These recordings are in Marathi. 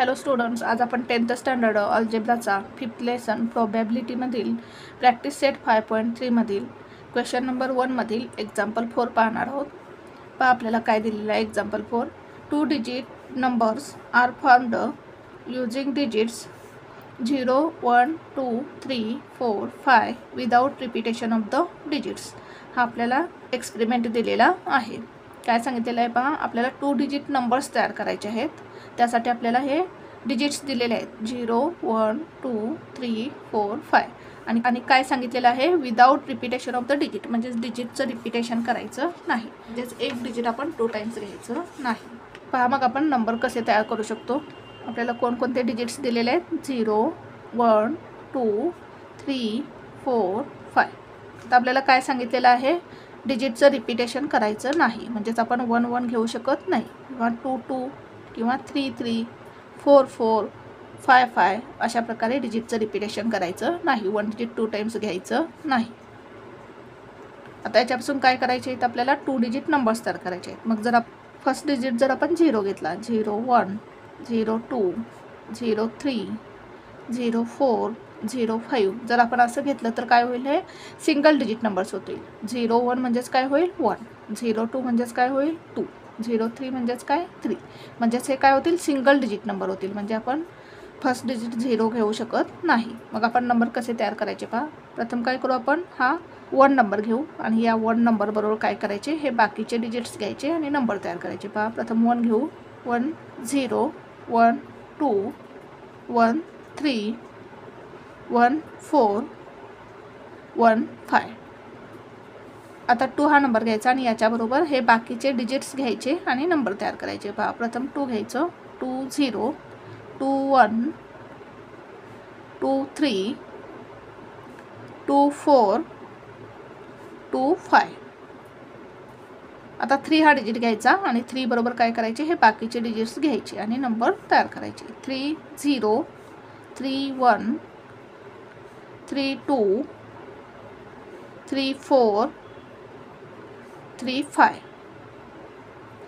हॅलो स्टुडंट्स, आज आपण 10th स्टँडर्ड अल्जेब्राचा 5th लेसन प्रोबॅबिलिटीमधील प्रॅक्टिस सेट 5.3 मधील क्वेश्चन नंबर 1 मधील एक्झाम्पल 4 पाहणार आहोत. पहा आपल्याला काय दिलेलं आहे. Example 4, 2 digit numbers are formed using digits 0, 1, 2, 3, 4, 5 without repetition of the digits. हा आपल्याला एक्सपेरिमेंट दिलेला आहे. काय सांगितलेलं आहे पहा, आपल्याला 2 डिजिट नंबर्स तयार करायचे आहेत. त्यासाठी आपल्याला हे डिजिट्स दिलेले आहेत 0, 1, 2, 3, 4, 5 आणि काय सांगितलेलं आहे, without repetition of the digit, म्हणजे डिजिटचं रिपिटेशन करायचं नाही, म्हणजेच एक डिजिट आपण 2 टाइम्स घ्यायचं नाही. पहा मग आपण नंबर कसे तयार करू शकतो. आपल्याला कोणकोणते डिजिट्स दिलेले आहेत, 0, 1, 2, 3, 4, 5. तर आपल्याला काय सांगितलेलं आहे, डिजिटचं रिपिटेशन करायचं नाही, म्हणजेच आपण 1, 1 घेऊ शकत नाही, किंवा 2, 2 किंवा 3, 3, 4, 4, 5, 5 अशा प्रकारे डिजिटचं रिपिटेशन करायचं नाही. 1 डिजिट 2 टाइम्स घ्यायचं नाही. आता याच्यापासून काय करायचे आहेत, आपल्याला 2 डिजिट नंबर्स तयार करायचे आहेत. मग जर फर्स्ट डिजिट जर आपण 0 घेतला, 0, 1, 0, 2, 0, 3, 0, 4, 0, 5 जर आपण असं घेतलं तर काय होईल, हे सिंगल डिजिट नंबर्स होतील. 0, 1 म्हणजेच काय होईल, 1, 0, 2 म्हणजेच काय होईल, 2, 0, 3 म्हणजेच काय, 3, म्हणजेच हे काय होतील, सिंगल डिजिट नंबर होतील. म्हणजे आपण फर्स्ट डिजिट 0 घेऊ शकत नाही. मग आपण नंबर कसे तयार करायचे पहा. प्रथम काय करू, आपण हा 1 नंबर घेऊ आणि या 1 नंबर बरोबर काय करायचे, हे बाकीचे डिजिट्स घ्यायचे आणि नंबर तयार करायचे. पहा प्रथम 1 घेऊ, 1, 0, 1, 2, 1, 3, 1, 4, 1, 5. आता 2 हा नंबर घ्यायचा आणि याच्याबरोबर हे बाकीचे डिजिट्स घ्यायचे आणि नंबर तयार करायचे. पहा प्रथम 2 घ्यायचं, 2, 0, 2, 1, 2, 3, 2, 4, 2, 5. आता 3 हा डिजिट घ्यायचा आणि 3 बरोबर काय करायचे, हे बाकीचे डिजिट्स घ्यायचे आणि नंबर तयार करायचे. 3, 0, 3, 1, 3, 2, 3, 4, 3, 5.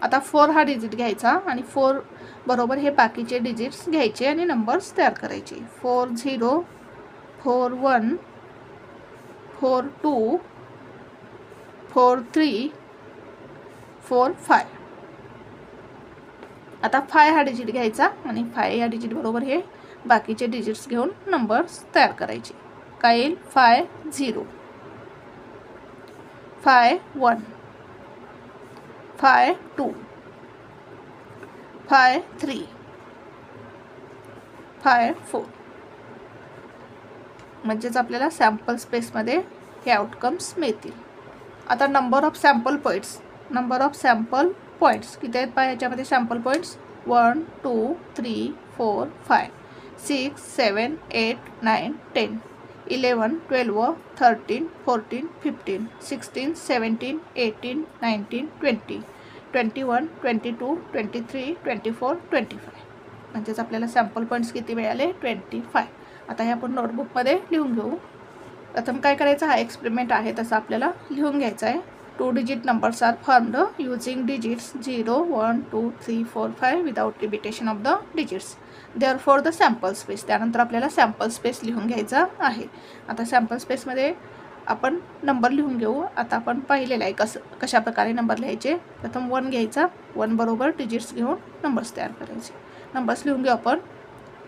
आता 4 हा डिजिट घ्यायचा आणि 4 बरोबर हे बाकीचे डिजिट्स घ्यायचे आणि नंबर्स तयार करायचे. 4, 0, 4, 1, 4, 2, 4, 3, 4, 5. आता 5 हा डिजिट घ्यायचा आणि 5 या डिजिट बरोबर हे बाकीचे डिजिट्स घेऊन नंबर्स तयार करायचे. काय येईल, 5, 0, 5, 1, 5, 2, 5, 3, 5, 4. म्हणजेच आपल्याला सॅम्पल स्पेसमध्ये हे आउटकम्स मिळतील. आता नंबर ऑफ सॅम्पल पॉईंट्स किती आहेत पहा याच्यामध्ये. Sample points 1, 2, 3, 4, 5, 6, 7, 8, 9, 10, 11, 12, 13, 14, 15, 16, 17, 18, 19, 20, 21, 22, 23, 24, 25. म्हणजेच आपल्याला सॅम्पल पॉईंट्स किती मिळाले, 25. आता हे आपण नोटबुकमध्ये लिहून घेऊ. प्रथम काय करायचं, हा एक्सपेरिमेंट आहे तसं आपल्याला लिहून घ्यायचं आहे. 2 digit numbers are formed using digits 0, 1, 2, 3, 4, 5 without repetition of the digits. Therefore the sample space. त्यानंतर आपल्याला सॅम्पल स्पेस लिहून घ्यायचा आहे. आता सॅम्पल स्पेसमध्ये आपण नंबर लिहून घेऊ. आता आपण पाहिलेलं आहे कशा प्रकारे नंबर लिहायचे. प्रथम 1 घ्यायचा, 1 बरोबर डिजिट्स घेऊन नंबर्स तयार करायचे. नंबर्स लिहून घेऊ आपण.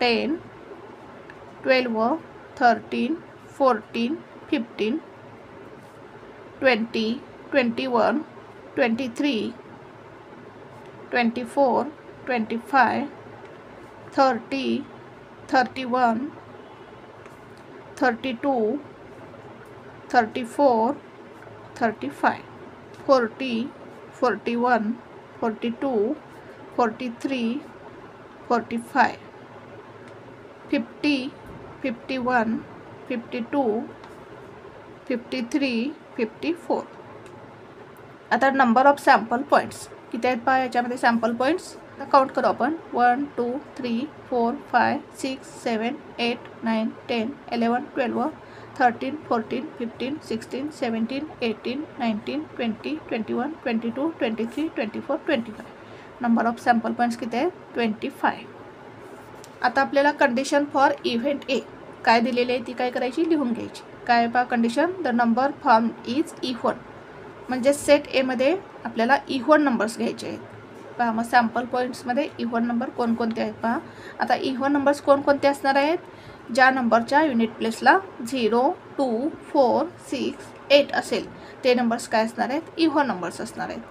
10, 12, 13, 14, 15, 20, 21, 23, 24, 25, 30, 31, 32, 34, 35, 40, 41, 42, 43, 45, 50, 51, 52, 53, 54. आता नंबर ऑफ सॅम्पल पॉईंट्स किती आहेत पहा याच्यामध्ये. सॅम्पल पॉईंट्स काउंट करू आपण. 1, 2, 3, 4, 5, 6, 7, 8, 9, 10, 11, 12, 13, 14, 15, 16, 17, 18, 19, 20, 21, 22, 23, 24, 25. नंबर ऑफ सॅम्पल पॉईंट्स किती आहेत, 25. आता आपल्याला कंडिशन फॉर इव्हेंट ए काय दिलेली आहे ती काय करायची, लिहून घ्यायची. काय पहा condition, the number form is even. म्हणजे सेट एमध्ये आपल्याला इव्हन नंबर्स घ्यायचे आहेत. पहा मग सॅम्पल पॉईंट्समध्ये इव्हन नंबर कोणकोणते आहेत पहा. आता इव्हन नंबर्स कोणकोणते असणार आहेत, ज्या नंबरच्या युनिट प्लेसला 0, 2, 4, 6, 8 असेल ते नंबर्स काय असणार आहेत, इव्हन नंबर्स असणार आहेत.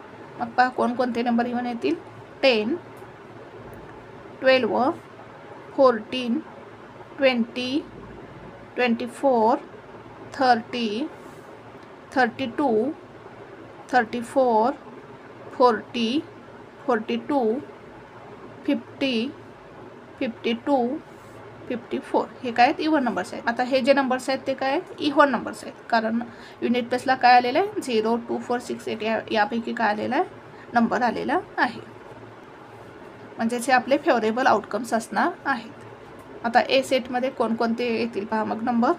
मग पहा कोणकोणते नंबर इव्हन येतील, 10, 12, 14, 20, 24, 30, 32, 34, 40, 42, 50, 52, 54 हे काय आहेत, इव्हन नंबर्स आहेत. आता हे जे नंबर्स आहेत ते काय आहेत, इव्हन नंबर्स आहेत. कारण युनिट प्लेसला काय आलेलं आहे, 0, 2, 4, 6, 8 यापैकी काय आलेला आहे, नंबर आलेला आहे. म्हणजेच हे आपले फेवरेबल आउटकम्स असणार आहेत. आता ए सेटमध्ये कोणकोणते येतील पहा मग नंबर,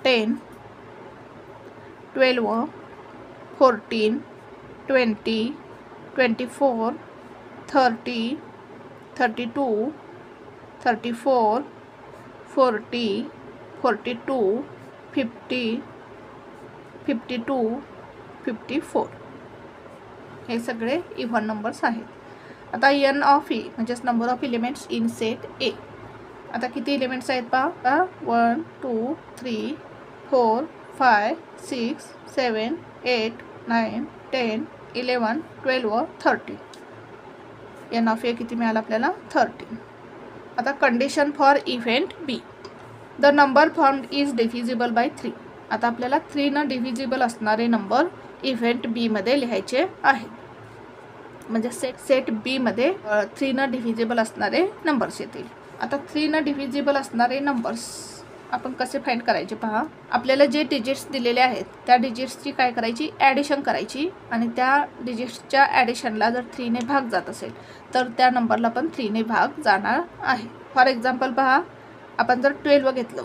10, 12, 14, 20, 24, 30, 32, 34, 40, 42, 50, 52, 54 हे सगळे इव्हन नंबर्स आहेत. आता एन ऑफ ई म्हणजेच number of elements in set ए. आता किती एलिमेंट्स आहेत पहा, 1, 2, 3, 4, 5, 6, 7, 8, 9, 10, 11, 12, 13. एन ऑफ ए किती मिळाला आपल्याला, 13. आता condition for event B, the number formed is divisible by 3. आता आपल्याला 3 न डिव्हिजिबल असणारे नंबर इव्हेंट बी मध्ये लिहायचे आहेत. म्हणजे सेट बी मध्ये 3 न डिव्हिजिबल असणारे नंबर्स येतील. आता 3 न डिव्हिजिबल असणारे नंबर्स आपण कसे फाइंड करायचे पहा. आपल्याला जे डिजिट्स दिलेले आहेत त्या डिजिट्सची काय करायची, ॲडिशन करायची. आणि त्या डिजिट्सच्या ॲडिशनला जर 3 ने भाग जात असेल तर त्या नंबरला पण 3 ने भाग जाणार आहे. फॉर एक्झाम्पल पहा, आपण जर 12 घेतलं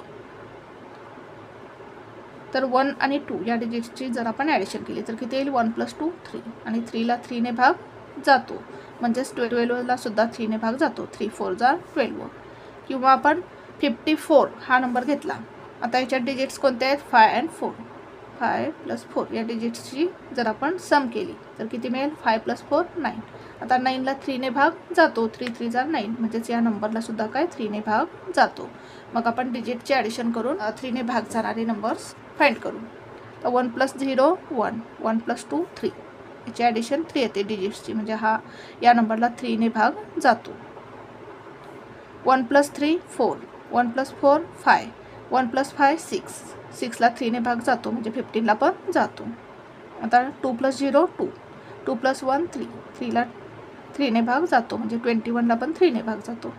तर 1 आणि 2 या डिजिट्सची जर आपण ॲडिशन केली तर किती येईल, 1 + 2 3. आणि 3ला 3 ने भाग जातो, म्हणजेच 12ला सुद्धा 3 ने भाग जातो, 3 4 = 12. किंवा आपण 54 हा नंबर घेतला. आता याच्यात डिजिट्स कोणते आहेत, 5 आणि 4. 5 + 4 या डिजिट्सची जर आपण सम केली तर किती मिळेल, 5 + 4 9. आता 9ला 3 ने भाग जातो, 3 3 = 9. म्हणजेच या नंबरला सुद्धा काय 3 ने भाग जातो. मग आपण डिजिटचे ॲडिशन करून 3 ने भाग जाणारे नंबर्स फाइंड करू. तर 1 + 0 1, 1 + 2 3. याची ॲडिशन 3 येते डिजिट्सची, म्हणजे हा या नंबरला 3 ने भाग जातो. 1 + 3 4, 1 + 4 5, 1 + 5 6. 6ला 3 ने भाग जातो, म्हणजे 15ला पण जातो. आता 2 + 0 2, 2 + 1 3. 3ला 3 ने भाग जातो, म्हणजे 21ला पण 3 ने भाग जातो.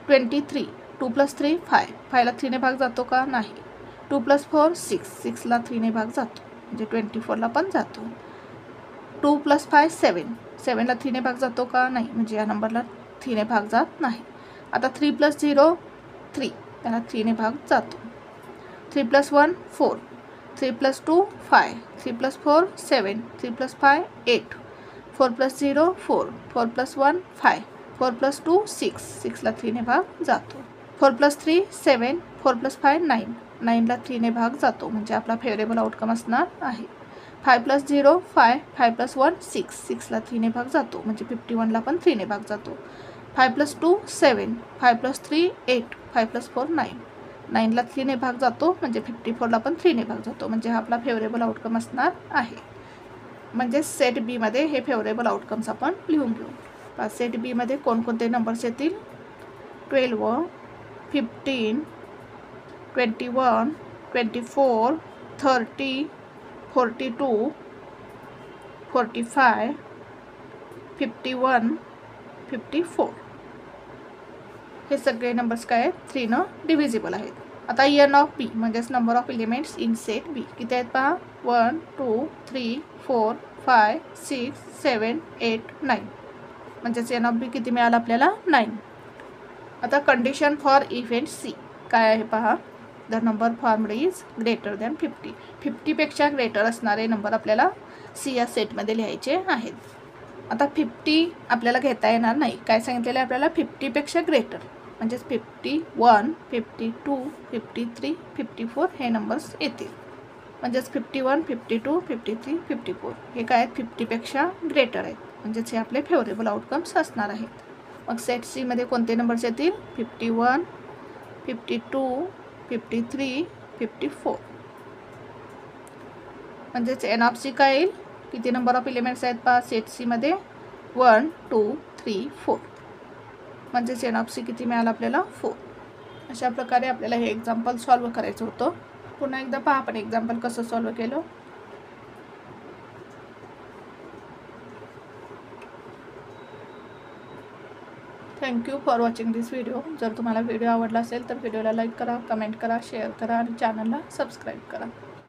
23 2 + 3 5, 5ला 3 ने भाग जातो का, नाही. 2 + 4 6, 6ला 3 ने भाग जातो, म्हणजे 24ला पण जातो. 2 + 5 7, 7ला 3 ने भाग जातो का, नाही. म्हणजे या नंबरला 3 ने भाग जात नाही. आता 3 + 0 3, त्याला 3 ने भाग जातो. 3 + 1 4, 3 + 2 5, 3 + 4 7, 3 + 5 8, 4 + 0 4, 4 + 1 5, 4 + 2 6, 6ला 3 ने भाग जातो. 4 + 3 7, 4 + 5 9, 9ला 3 ने भाग जातो, म्हणजे आपला फेवरेबल आउटकम असणार आहे. 5 + 0 5, 5 + 1 6, 6ला 3 ने भाग जातो, म्हणजे 51ला पण 3 ने भाग जातो. 5 + 2 7, 5 + 3 8, 5 + 4 9, 9ला 3 ने भाग जातो, म्हणजे 54ला पण 3 ने भाग जातो. म्हणजे हा आपला फेवरेबल आउटकम असणार आहे. म्हणजे सेट बी मध्ये हे फेवरेबल आउटकम्स आपण लिहून घेऊ. सेट बी मध्ये कोणकोणते नंबर्स येतील, 12, 15, 21, 24, 30, 42, 45, 51, 54. हे सगळे नंबर्स काय आहेत, 3 न डिव्हिजिबल आहेत. आता एन ऑफ बी म्हणजेच number of elements in set b किती आहेत पहा, 1 2 3 4 5 6 7 8 9. म्हणजेच एन ऑफ बी किती मिळाला आपल्याला, 9. आता कंडिशन फॉर इव्हेंट सी काय आहे पहा, the number formed is greater than 50. 50पेक्षा ग्रेटर असणारे नंबर आपल्याला सी या सेटमध्ये लिहायचे आहेत. आता 50 आपल्याला घेता येणार नाही. काय सांगितलेलं आहे आपल्याला, 50पेक्षा ग्रेटर. म्हणजेच 51, 52, 53, 54 हे नंबर्स येतील. म्हणजेच 51, 52, 53, 54 हे काय आहेत 50पेक्षा ग्रेटर आहेत, म्हणजेच हे आपले फेवरेबल आउटकम्स असणार आहेत. मग सेट सी मध्ये कोणते नंबर्स येतील 51, 52, 53, 54. म्हणजेच एन ऑफ सी काय येईल, किती नंबर ऑफ एलिमेंट्स आहेत पहा सेट सी मध्ये 1, 2, 3, 4. म्हणजेच एन ऑफ सी किती मिळालं आपल्याला 4. अशा प्रकारे आपल्याला हे एक्झाम्पल सॉल्व करायचं होतं. पुन्हा एकदा पहा आपण एक्झाम्पल कसं सॉल्व केलं. Thank you for watching this video. जर तुम्हाला व्हिडिओ आवडला असेल तर व्हिडिओला लाईक करा, कमेंट करा, शेअर करा आणि चॅनलला सबस्क्राईब करा.